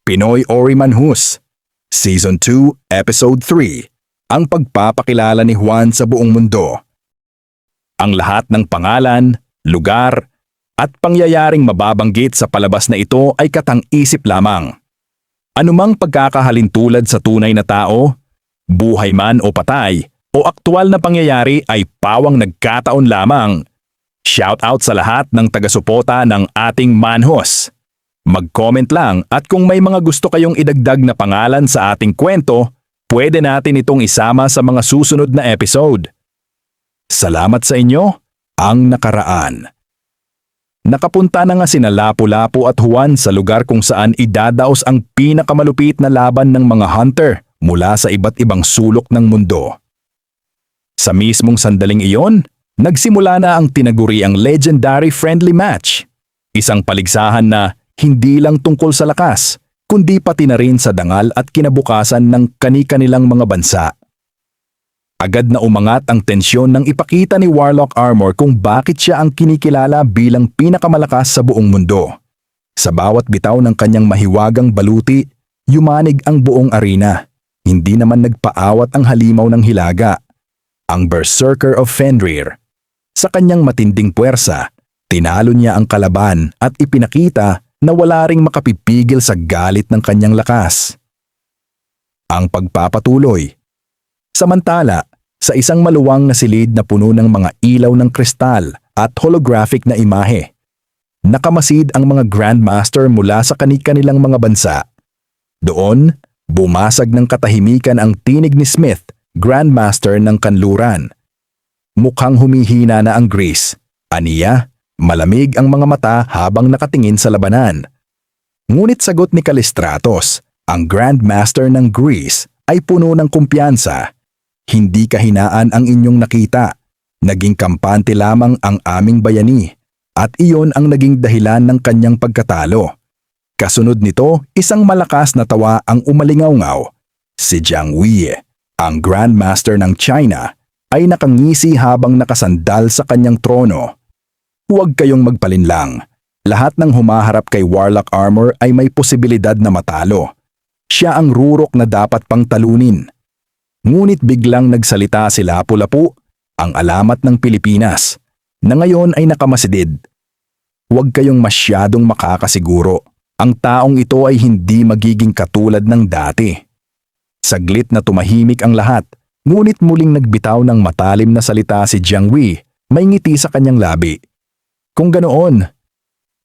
Pinoy Ori Manhus, Season 2, Episode 3, ang pagpapakilala ni Juan sa buong mundo. Ang lahat ng pangalan, lugar, at pangyayaring mababanggit sa palabas na ito ay katang-isip lamang. Anumang pagkakahalintulad sa tunay na tao, buhay man o patay, o aktwal na pangyayari ay pawang nagkataon lamang. Shoutout sa lahat ng taga-suporta ng ating Manhus. Mag-comment lang at kung may mga gusto kayong idagdag na pangalan sa ating kwento, pwede natin itong isama sa mga susunod na episode. Salamat sa inyo, ang nakaraan. Nakapunta na nga sina Lapu-Lapu at Juan sa lugar kung saan idadaos ang pinakamalupit na laban ng mga hunter mula sa iba't ibang sulok ng mundo. Sa mismong sandaling iyon, nagsimula na ang tinaguriang legendary friendly match. Isang paligsahan na hindi lang tungkol sa lakas, kundi pati na rin sa dangal at kinabukasan ng kani-kanilang mga bansa. Agad na umangat ang tensyon nang ipakita ni Warlock Armor kung bakit siya ang kinikilala bilang pinakamalakas sa buong mundo. Sa bawat bitaw ng kanyang mahiwagang baluti, yumanig ang buong arena. Hindi naman nagpaawat ang halimaw ng hilaga. Ang Berserker of Fenrir. Sa kanyang matinding puwersa, tinalo niya ang kalaban at ipinakita na wala ring makapipigil sa galit ng kanyang lakas. Ang pagpapatuloy. Samantala, sa isang maluwang na silid na puno ng mga ilaw ng kristal at holographic na imahe, nakamasid ang mga Grandmaster mula sa kani-kanilang mga bansa. Doon, bumasag ng katahimikan ang tinig ni Smith, Grandmaster ng Kanluran. Mukhang humihina na ang Greece. Aniya, malamig ang mga mata habang nakatingin sa labanan. Ngunit sagot ni Kalistratos, ang Grandmaster ng Greece, ay puno ng kumpiyansa. Hindi kahinaan ang inyong nakita. Naging kampante lamang ang aming bayani. At iyon ang naging dahilan ng kanyang pagkatalo. Kasunod nito, isang malakas na tawa ang umalingaw-ngaw. Si Jiang Wei, ang Grandmaster ng China, ay nakangisi habang nakasandal sa kanyang trono. Huwag kayong magpalinlang. Lahat ng humaharap kay Warlock Armor ay may posibilidad na matalo. Siya ang rurok na dapat pang talunin. Ngunit biglang nagsalita si Lapu-Lapu, ang alamat ng Pilipinas, na ngayon ay nakamasidid. Huwag kayong masyadong makakasiguro. Ang taong ito ay hindi magiging katulad ng dati. Saglit na tumahimik ang lahat, ngunit muling nagbitaw ng matalim na salita si Jiang Wei, may ngiti sa kanyang labi. Kung ganoon,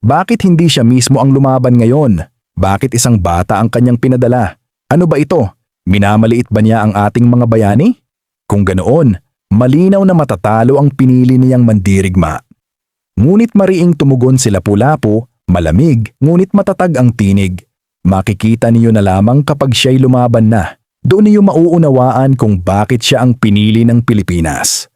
bakit hindi siya mismo ang lumaban ngayon? Bakit isang bata ang kanyang pinadala? Ano ba ito? Minamaliit ba niya ang ating mga bayani? Kung ganoon, malinaw na matatalo ang pinili niyang mandirigma. Ngunit mariing tumugon si Lapu-Lapu, malamig ngunit matatag ang tinig. Makikita niyo na lamang kapag siya'y lumaban na. Doon niyo mauunawaan kung bakit siya ang pinili ng Pilipinas.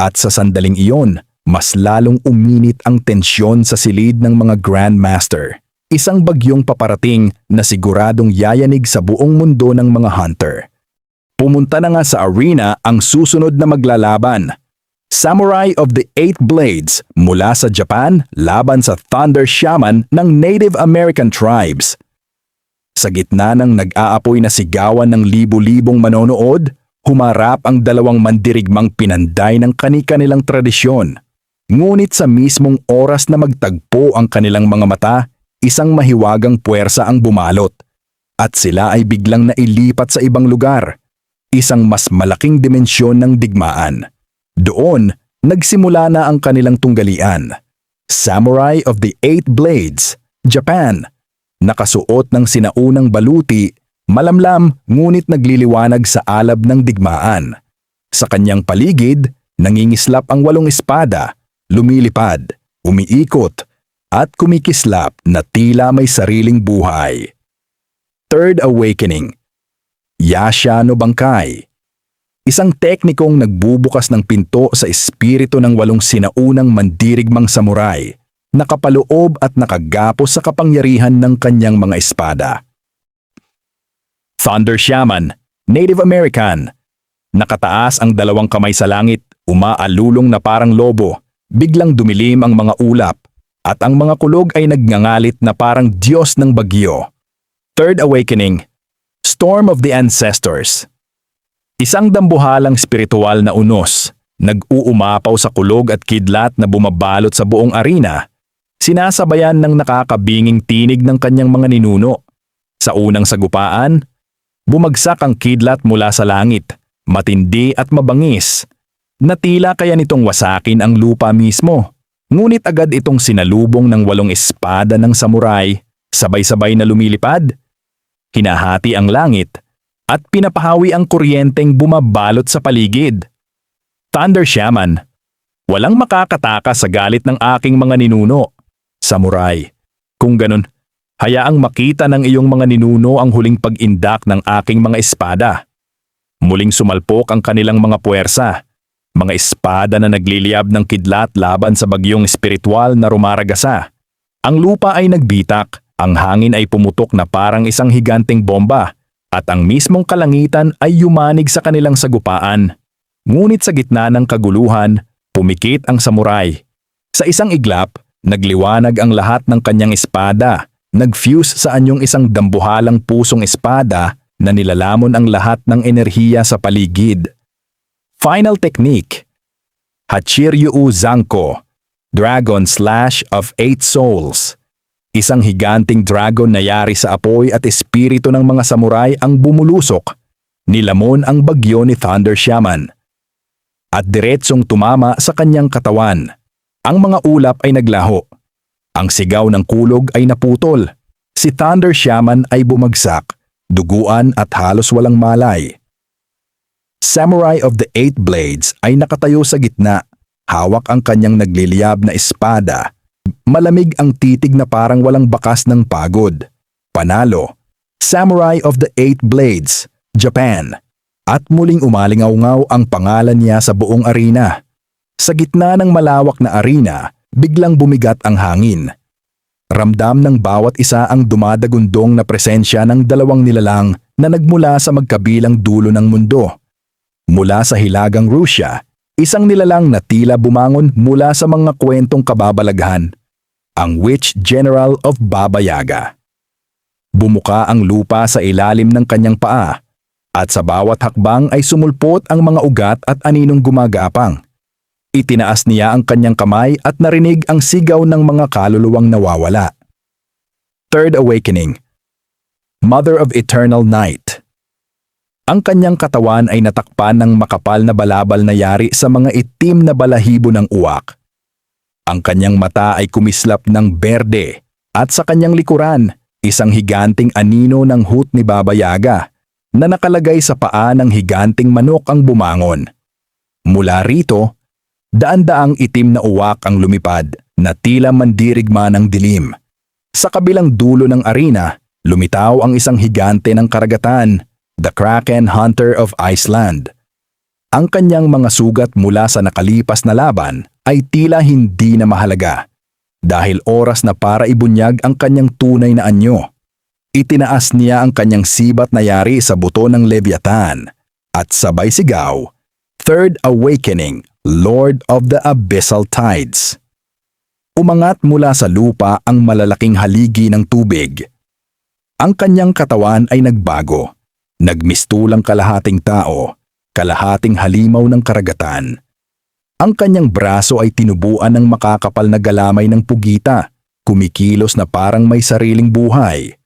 At sa sandaling iyon, mas lalong uminit ang tensyon sa silid ng mga Grandmaster. Isang bagyong paparating na siguradong yayanig sa buong mundo ng mga hunter. Pumunta na nga sa arena ang susunod na maglalaban. Samurai of the Eight Blades mula sa Japan laban sa Thunder Shaman ng Native American tribes. Sa gitna ng nag-aapoy na sigawan ng libu-libong manonood, humarap ang dalawang mandirigmang pinanday ng kani-kanilang tradisyon. Ngunit sa mismong oras na magtagpo ang kanilang mga mata, isang mahiwagang puwersa ang bumalot. At sila ay biglang nailipat sa ibang lugar. Isang mas malaking dimensyon ng digmaan. Doon, nagsimula na ang kanilang tunggalian. Samurai of the Eight Blades, Japan. Nakasuot ng sinaunang baluti, malamlam ngunit nagliliwanag sa alab ng digmaan. Sa kanyang paligid, nangingislap ang 8 espada, lumilipad, umiikot, at kumikislap na tila may sariling buhay. Third Awakening. Yasha no Bankai. Isang teknikong nagbubukas ng pinto sa espiritu ng 8 sinaunang mandirigmang samurai, nakapaloob at nakagapos sa kapangyarihan ng kanyang mga espada. Thunder Shaman, Native American. Nakataas ang 2 kamay sa langit, umaalulong na parang lobo, biglang dumilim ang mga ulap, at ang mga kulog ay nagngangalit na parang Diyos ng bagyo. Third Awakening, Storm of the Ancestors. Isang dambuhalang spiritual na unos, nag-uumapaw sa kulog at kidlat na bumabalot sa buong arena, sinasabayan ng nakakabinging tinig ng kanyang mga ninuno. Sa unang sagupaan, bumagsak ang kidlat mula sa langit, matindi at mabangis, na tila kaya nitong wasakin ang lupa mismo. Ngunit agad itong sinalubong ng 8 espada ng samurai, sabay-sabay na lumilipad. Hinahati ang langit at pinapahawi ang kuryenteng bumabalot sa paligid. Thunder Shaman, walang makakatakas sa galit ng aking mga ninuno. Samurai, kung ganun, hayaang makita ng iyong mga ninuno ang huling pag-indak ng aking mga espada. Muling sumalpok ang kanilang mga puwersa, mga espada na nagliliyab ng kidlat laban sa bagyong espiritual na rumaragasa. Ang lupa ay nagbitak, ang hangin ay pumutok na parang isang higanteng bomba, at ang mismong kalangitan ay yumanig sa kanilang sagupaan. Ngunit sa gitna ng kaguluhan, pumikit ang samurai. Sa isang iglap, nagliwanag ang lahat ng kanyang espada, nag-fuse sa anyong isang dambuhalang pusong espada na nilalamon ang lahat ng enerhiya sa paligid. Final Technique, Hachiryu Zanko, Dragon Slash of 8 Souls. Isang higanting dragon na yari sa apoy at espiritu ng mga samurai ang bumulusok. Nilamon ang bagyo ni Thunder Shaman at diretsong tumama sa kanyang katawan. Ang mga ulap ay naglaho. Ang sigaw ng kulog ay naputol. Si Thunder Shaman ay bumagsak, duguan at halos walang malay. Samurai of the Eight Blades ay nakatayo sa gitna, hawak ang kanyang nagliliyab na espada. Malamig ang titig na parang walang bakas ng pagod. Panalo, Samurai of the Eight Blades, Japan. At muling umalingaw-ngaw ang pangalan niya sa buong arena. Sa gitna ng malawak na arena, biglang bumigat ang hangin. Ramdam ng bawat isa ang dumadagundong na presensya ng 2 nilalang na nagmula sa magkabilang dulo ng mundo. Mula sa hilagang Rusya, isang nilalang na tila bumangon mula sa mga kwentong kababalaghan, ang Witch General of Baba Yaga. Bumuka ang lupa sa ilalim ng kanyang paa, at sa bawat hakbang ay sumulpot ang mga ugat at aninong gumagapang. Itinaas niya ang kanyang kamay at narinig ang sigaw ng mga kaluluwang nawawala. Third Awakening, Mother of Eternal Night. Ang kanyang katawan ay natakpan ng makapal na balabal na yari sa mga itim na balahibo ng uwak. Ang kanyang mata ay kumislap ng berde at sa kanyang likuran, isang higanting anino ng hut ni Baba Yaga na nakalagay sa paa ng higanting manok ang bumangon. Mula rito, daan-daang itim na uwak ang lumipad na tila mandirigma ng dilim. Sa kabilang dulo ng arena, lumitaw ang isang higante ng karagatan, the Kraken Hunter of Iceland. Ang kanyang mga sugat mula sa nakalipas na laban ay tila hindi na mahalaga dahil oras na para ibunyag ang kanyang tunay na anyo. Itinaas niya ang kanyang sibat na yari sa buto ng Leviathan at sabay sigaw, Third Awakening, Lord of the Abyssal Tides. Umangat mula sa lupa ang malalaking haligi ng tubig. Ang kanyang katawan ay nagbago. Nagmistulang kalahating tao, kalahating halimaw ng karagatan. Ang kanyang braso ay tinubuan ng makakapal na galamay ng pugita, kumikilos na parang may sariling buhay.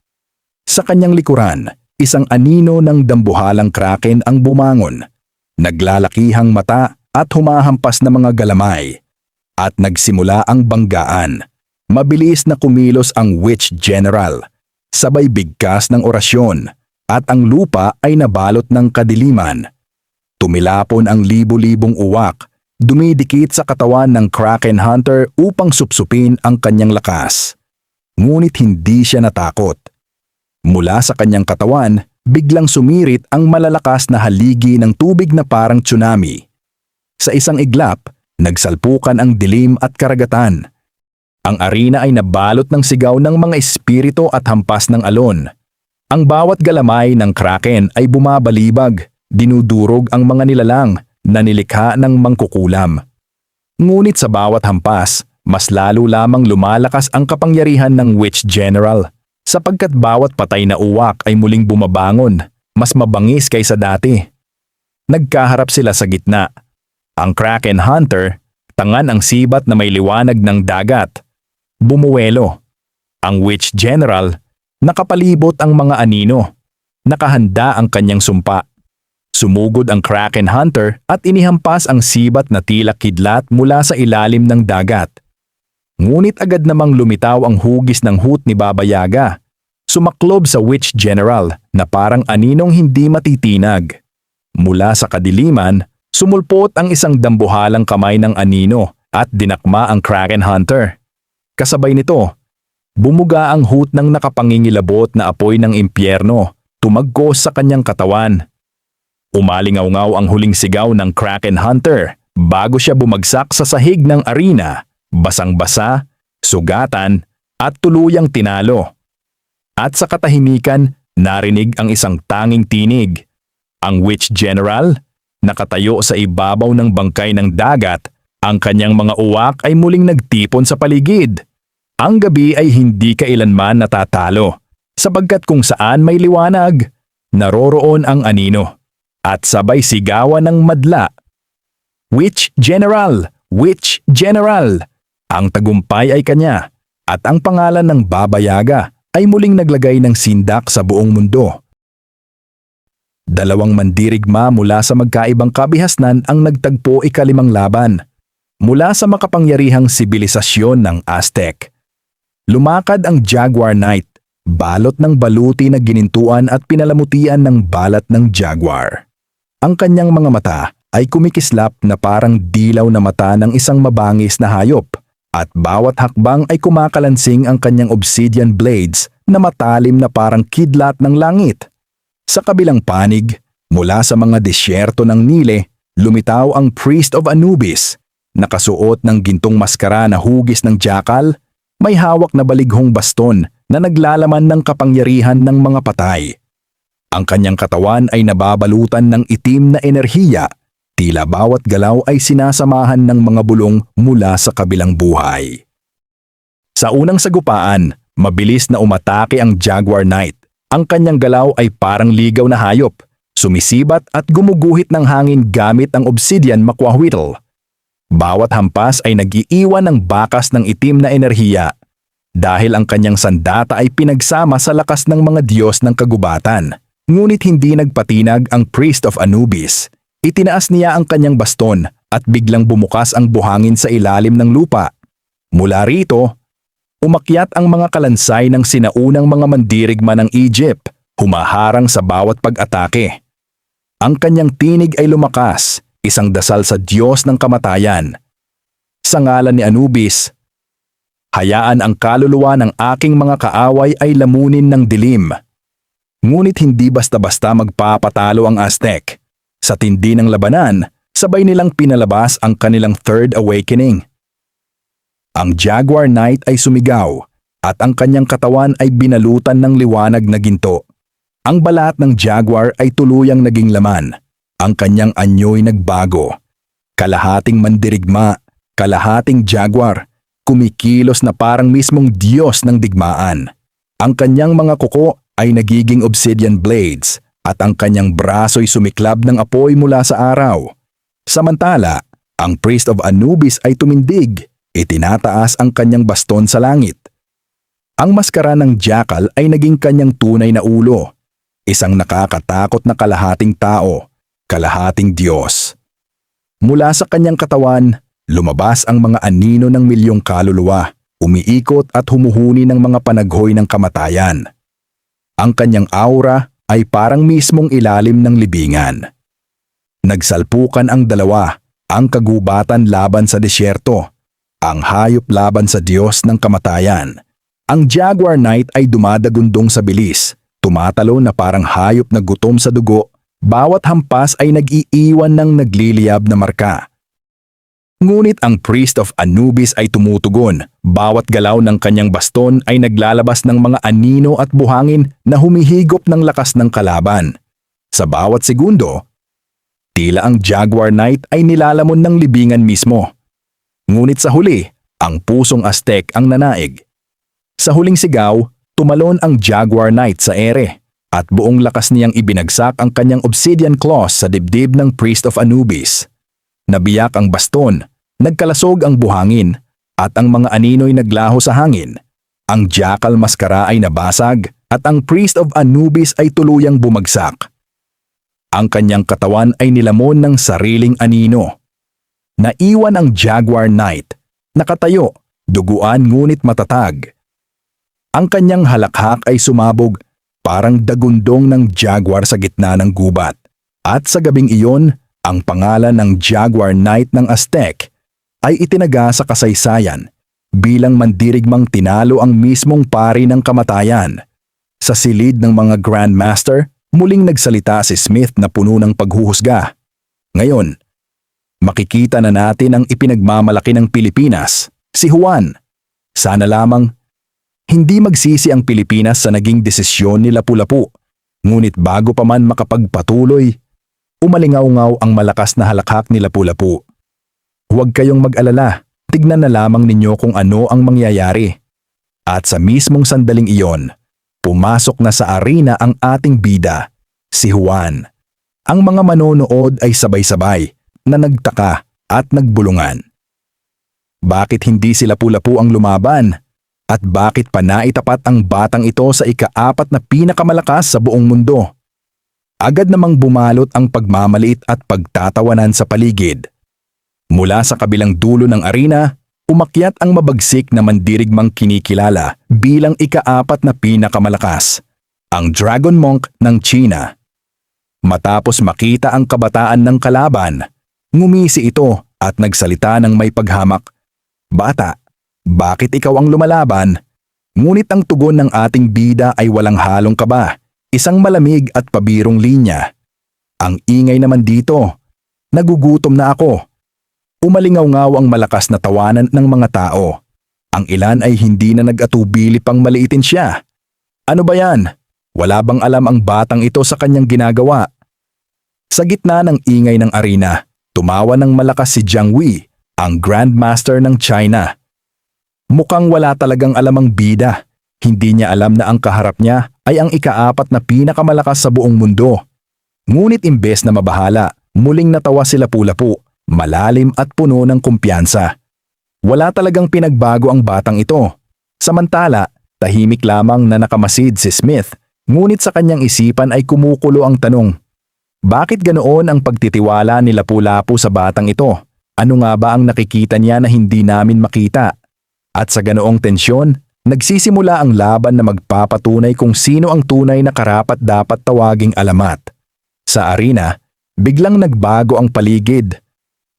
Sa kanyang likuran, isang anino ng dambuhalang kraken ang bumangon, naglalakihang mata at humahampas na mga galamay. At nagsimula ang banggaan. Mabilis na kumilos ang Witch General, sabay bigkas ng orasyon. At ang lupa ay nabalot ng kadiliman. Tumilapon ang libu-libong uwak, dumidikit sa katawan ng Kraken Hunter upang supsupin ang kanyang lakas. Ngunit hindi siya natakot. Mula sa kanyang katawan, biglang sumirit ang malalakas na haligi ng tubig na parang tsunami. Sa isang iglap, nagsalpukan ang dilim at karagatan. Ang arena ay nabalot ng sigaw ng mga espiritu at hampas ng alon. Ang bawat galamay ng Kraken ay bumabalibag, dinudurog ang mga nilalang na nilikha ng mangkukulam. Ngunit sa bawat hampas, mas lalo lamang lumalakas ang kapangyarihan ng Witch General. sapagkat bawat patay na uwak ay muling bumabangon, mas mabangis kaysa dati. Nagkaharap sila sa gitna. Ang Kraken Hunter, tangan ang sibat na may liwanag ng dagat. Bumuwelo. Ang Witch General, nakapalibot ang mga anino. Nakahanda ang kanyang sumpa. Sumugod ang Kraken Hunter at inihampas ang sibat na tila kidlat mula sa ilalim ng dagat. Ngunit agad namang lumitaw ang hugis ng hoot ni Baba Yaga. Sumaklob sa Witch General na parang aninong hindi matitinag. Mula sa kadiliman, sumulpot ang isang dambuhalang kamay ng anino at dinakma ang Kraken Hunter. Kasabay nito, bumuga ang hoot ng nakapangingilabot na apoy ng impyerno, tumagkos sa kanyang katawan. Umalingaw-ngaw ang huling sigaw ng Kraken Hunter bago siya bumagsak sa sahig ng arena, basang-basa, sugatan at tuluyang tinalo. At sa katahimikan, narinig ang isang tanging tinig. Ang Witch General, nakatayo sa ibabaw ng bangkay ng dagat, ang kanyang mga uwak ay muling nagtipon sa paligid. Ang gabi ay hindi kailanman natatalo, sapagkat kung saan may liwanag, naroroon ang anino. At sabay sigawan ng madla. Witch General! Witch General! Ang tagumpay ay kanya, at ang pangalan ng Baba Yaga ay muling naglagay ng sindak sa buong mundo. Dalawang mandirigma mula sa magkaibang kabihasnan ang nagtagpo ikalimang laban, mula sa makapangyarihang sibilisasyon ng Aztec. Lumakad ang Jaguar Knight, balot ng baluti na ginintuan at pinalamutian ng balat ng jaguar. Ang kanyang mga mata ay kumikislap na parang dilaw na mata ng isang mabangis na hayop, at bawat hakbang ay kumakalansing ang kanyang obsidian blades na matalim na parang kidlat ng langit. Sa kabilang panig, mula sa mga disyerto ng Nile, lumitaw ang Priest of Anubis, nakasuot ng gintong maskara na hugis ng jakal, may hawak na balighong baston na naglalaman ng kapangyarihan ng mga patay. Ang kanyang katawan ay nababalutan ng itim na enerhiya, tila bawat galaw ay sinasamahan ng mga bulong mula sa kabilang buhay. Sa unang sagupaan, mabilis na umatake ang Jaguar Knight. Ang kanyang galaw ay parang ligaw na hayop, sumisibat at gumuguhit ng hangin gamit ang obsidian makwahwitl. Bawat hampas ay nag-iiwan ng bakas ng itim na enerhiya, dahil ang kanyang sandata ay pinagsama sa lakas ng mga Diyos ng kagubatan. Ngunit hindi nagpatinag ang Priest of Anubis. Itinaas niya ang kanyang baston at biglang bumukas ang buhangin sa ilalim ng lupa. Mula rito, umakyat ang mga kalansay ng sinaunang mga mandirigma ng Egypt, humaharang sa bawat pag-atake. Ang kanyang tinig ay lumakas, isang dasal sa Diyos ng kamatayan. Sa ngalan ni Anubis, hayaan ang kaluluwa ng aking mga kaaway ay lamunin ng dilim. Ngunit hindi basta-basta magpapatalo ang Aztec. Sa tindi ng labanan, sabay nilang pinalabas ang kanilang Third Awakening. Ang Jaguar Knight ay sumigaw, at ang kanyang katawan ay binalutan ng liwanag na ginto. Ang balat ng Jaguar ay tuluyang naging laman. Ang kanyang anyo'y nagbago. Kalahating mandirigma, kalahating Jaguar, kumikilos na parang mismong Diyos ng digmaan. Ang kanyang mga kuko ay nagiging obsidian blades at ang kanyang braso'y sumiklab ng apoy mula sa araw. Samantala, ang Priest of Anubis ay tumindig, itinataas ang kanyang baston sa langit. Ang maskara ng jackal ay naging kanyang tunay na ulo, isang nakakatakot na kalahating tao, kalahating Diyos. Mula sa kanyang katawan, lumabas ang mga anino ng milyong kaluluwa, umiikot at humuhuni ng mga panaghoy ng kamatayan. Ang kanyang aura ay parang mismong ilalim ng libingan. Nagsalpukan ang dalawa, ang kagubatan laban sa disyerto, ang hayop laban sa Diyos ng kamatayan. Ang Jaguar Knight ay dumadagundong sa bilis, tumatalo na parang hayop na gutom sa dugo, bawat hampas ay nag-iiwan ng nagliliyab na marka. Ngunit ang Priest of Anubis ay tumutugon, bawat galaw ng kanyang baston ay naglalabas ng mga anino at buhangin na humihigop ng lakas ng kalaban. Sa bawat segundo, tila ang Jaguar Knight ay nilalamon ng libingan mismo. Ngunit sa huli, ang pusong Aztec ang nanaig. Sa huling sigaw, Tumalon ang Jaguar Knight sa ere at buong lakas niyang ibinagsak ang kanyang obsidian claws sa dibdib ng Priest of Anubis. Nabiyak ang baston, nagkalasog ang buhangin, at ang mga anino'y naglaho sa hangin. Ang Jackal Maskara ay nabasag at ang Priest of Anubis ay tuluyang bumagsak. Ang kanyang katawan ay nilamon ng sariling anino. Naiwan ang Jaguar Knight, nakatayo, duguan ngunit matatag. Ang kanyang halakhak ay sumabog, parang dagundong ng jaguar sa gitna ng gubat. At sa gabing iyon, ang pangalan ng Jaguar Knight ng Aztec ay itinaga sa kasaysayan bilang mandirigmang tinalo ang mismong pari ng kamatayan. Sa silid ng mga Grandmaster, muling nagsalita si Smith na puno ng paghuhusga. Ngayon, makikita na natin ang ipinagmamalaki ng Pilipinas, si Juan. Sana lamang hindi magsisi ang Pilipinas sa naging desisyon ni Lapu-Lapu. Ngunit bago pa man makapagpatuloy, umalingaw-ngaw ang malakas na halakhak ni Lapu-Lapu. Huwag kayong mag-alala, tignan na lamang ninyo kung ano ang mangyayari. At sa mismong sandaling iyon, pumasok na sa arena ang ating bida, si Juan. Ang mga manonood ay sabay-sabay na nagtaka at nagbulungan. Bakit hindi si Lapu-Lapu ang lumaban? At bakit pa naitapat ang batang ito sa ika-4 na pinakamalakas sa buong mundo? Agad namang bumalot ang pagmamaliit at pagtatawanan sa paligid. Mula sa kabilang dulo ng arena, umakyat ang mabagsik na mandirigmang kinikilala bilang ika-4 na pinakamalakas, ang Dragon Monk ng China. Matapos makita ang kabataan ng kalaban, ngumisi ito at nagsalita ng may paghamak. Bata, bakit ikaw ang lumalaban? Ngunit ang tugon ng ating bida ay walang halong kaba, isang malamig at pabirong linya. Ang ingay naman dito, nagugutom na ako. Umalingaw-ngaw ang malakas na tawanan ng mga tao. Ang ilan ay hindi na nag-atubili pang maliitin siya. Ano ba yan? Wala bang alam ang batang ito sa kanyang ginagawa? Sa gitna ng ingay ng arena, tumawa ng malakas si Jiang Wei, ang Grandmaster ng China. Mukhang wala talagang alam ang bida. Hindi niya alam na ang kaharap niya ay ang ika-4 na pinakamalakas sa buong mundo. Ngunit imbes na mabahala, muling natawa si Lapu-Lapu, malalim at puno ng kumpiyansa. Wala talagang pinagbago ang batang ito. Samantala, tahimik lamang na nakamasid si Smith, ngunit sa kanyang isipan ay kumukulo ang tanong. Bakit ganoon ang pagtitiwala ni Lapu-Lapu sa batang ito? Ano nga ba ang nakikita niya na hindi namin makita? At sa ganoong tensyon, nagsisimula ang laban na magpapatunay kung sino ang tunay na karapat-dapat tawaging alamat. Sa arena, biglang nagbago ang paligid.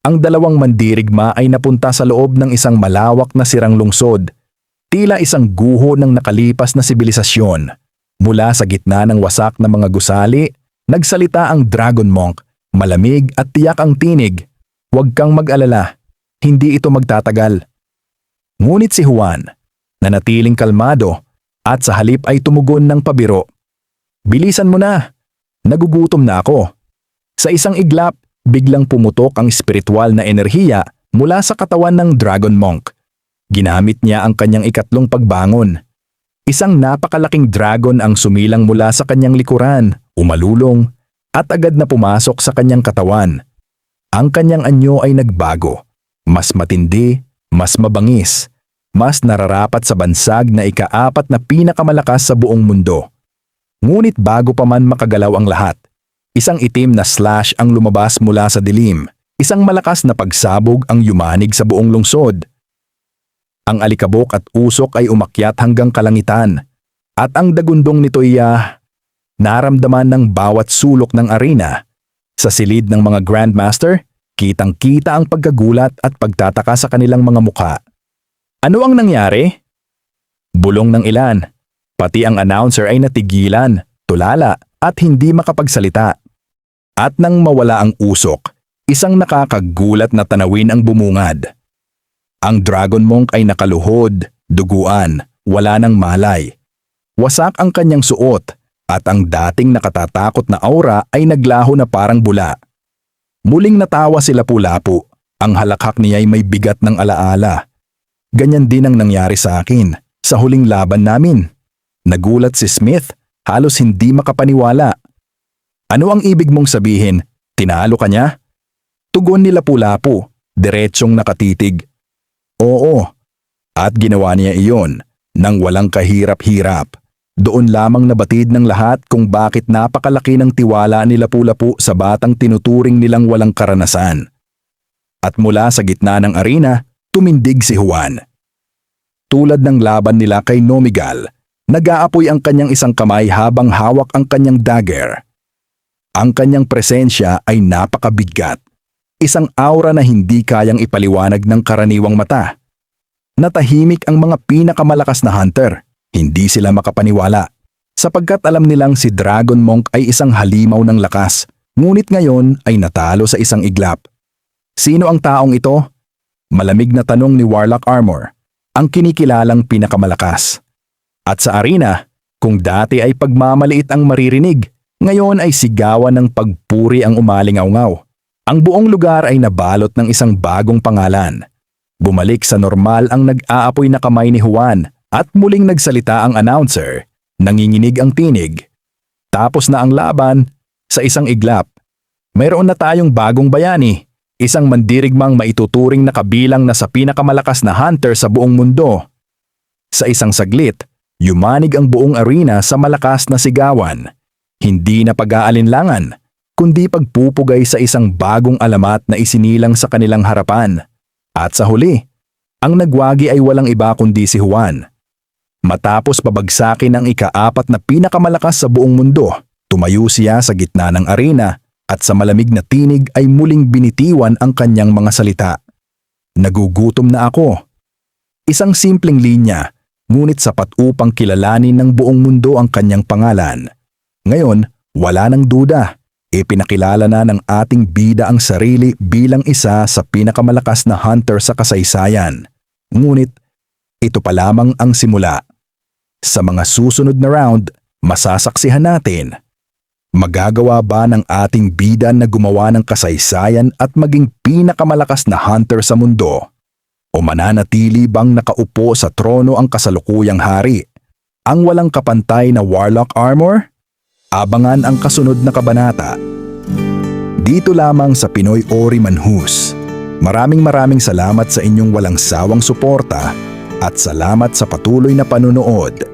Ang dalawang mandirigma ay napunta sa loob ng isang malawak na sirang lungsod, tila isang guho ng nakalipas na sibilisasyon. Mula sa gitna ng wasak na mga gusali, nagsalita ang Dragon Monk, malamig at tiyak ang tinig. Huwag kang mag-alala, hindi ito magtatagal. Ngunit si Juan, nanatiling kalmado at sa halip ay tumugon ng pabiro. Bilisan mo na, nagugutom na ako. Sa isang iglap, biglang pumutok ang espiritual na enerhiya mula sa katawan ng Dragon Monk. Ginamit niya ang kanyang ikatlong pagbangon. Isang napakalaking dragon ang sumilang mula sa kanyang likuran, umalulong, at agad na pumasok sa kanyang katawan. Ang kanyang anyo ay nagbago, mas matindi, mas mabangis, mas nararapat sa bansag na ika-4 na pinakamalakas sa buong mundo. Ngunit bago pa man makagalaw ang lahat, isang itim na slash ang lumabas mula sa dilim, isang malakas na pagsabog ang yumanig sa buong lungsod. Ang alikabok at usok ay umakyat hanggang kalangitan, at ang dagundong nito'y naramdaman ng bawat sulok ng arena. Sa silid ng mga Grandmaster, kitang-kita ang pagkagulat at pagtataka sa kanilang mga mukha. Ano ang nangyari? Bulong ng ilan. Pati ang announcer ay natigilan, tulala at hindi makapagsalita. At nang mawala ang usok, isang nakakagulat na tanawin ang bumungad. Ang Dragon Monk ay nakaluhod, duguan, wala ng malay. Wasak ang kanyang suot at ang dating nakatatakot na aura ay naglaho na parang bula. Muling natawa si Lapu-Lapu, ang halakhak niya ay may bigat ng alaala. Ganyan din ang nangyari sa akin sa huling laban namin. Nagulat si Smith, halos hindi makapaniwala. Ano ang ibig mong sabihin? Tinalo ka niya? Tugon ni Lapu-Lapu, diretsyong nakatitig. Oo, at ginawa niya iyon nang walang kahirap-hirap. Doon lamang nabatid ng lahat kung bakit napakalaki ng tiwala ni Lapu-Lapu sa batang tinuturing nilang walang karanasan. At mula sa gitna ng arena, tumindig si Juan. Tulad ng laban nila kay Nomigal, nag-aapoy ang kanyang isang kamay habang hawak ang kanyang dagger. Ang kanyang presensya ay napakabigat. Isang aura na hindi kayang ipaliwanag ng karaniwang mata. Natahimik ang mga pinakamalakas na hunter. Hindi sila makapaniwala. Sapagkat alam nilang si Dragon Monk ay isang halimaw ng lakas, ngunit ngayon ay natalo sa isang iglap. Sino ang taong ito? Malamig na tanong ni Warlock Armor, ang kinikilalang pinakamalakas. At sa arena, kung dati ay pagmamaliit ang maririnig, ngayon ay sigawan ng pagpuri ang umalingaw-ngaw. Ang buong lugar ay nabalot ng isang bagong pangalan. Bumalik sa normal ang nag-aapoy na kamay ni Juan at muling nagsalita ang announcer. Nanginginig ang tinig. Tapos na ang laban sa isang iglap. Mayroon na tayong bagong bayani. Isang mandirigmang maituturing na kabilang na sa pinakamalakas na hunter sa buong mundo. Sa isang saglit, yumanig ang buong arena sa malakas na sigawan. Hindi na pag-aalinlangan, kundi pagpupugay sa isang bagong alamat na isinilang sa kanilang harapan. At sa huli, ang nagwagi ay walang iba kundi si Juan. Matapos babagsakin ang ika-4 na pinakamalakas sa buong mundo, tumayo siya sa gitna ng arena at sa malamig na tinig ay muling binitiwan ang kanyang mga salita. Nagugutom na ako. Isang simpleng linya, ngunit sapat upang kilalanin ng buong mundo ang kanyang pangalan. Ngayon, wala nang duda. Ipinakilala na ng ating bida ang sarili bilang isa sa pinakamalakas na hunter sa kasaysayan. Ngunit, ito pa lamang ang simula. Sa mga susunod na round, masasaksihan natin. Magagawa ba ng ating bida na gumawa ng kasaysayan at maging pinakamalakas na hunter sa mundo? O mananatili bang nakaupo sa trono ang kasalukuyang hari? Ang walang kapantay na Warlock Armor? Abangan ang kasunod na kabanata. Dito lamang sa Pinoy Ori Manhus. Maraming salamat sa inyong walang sawang suporta at salamat sa patuloy na panunood.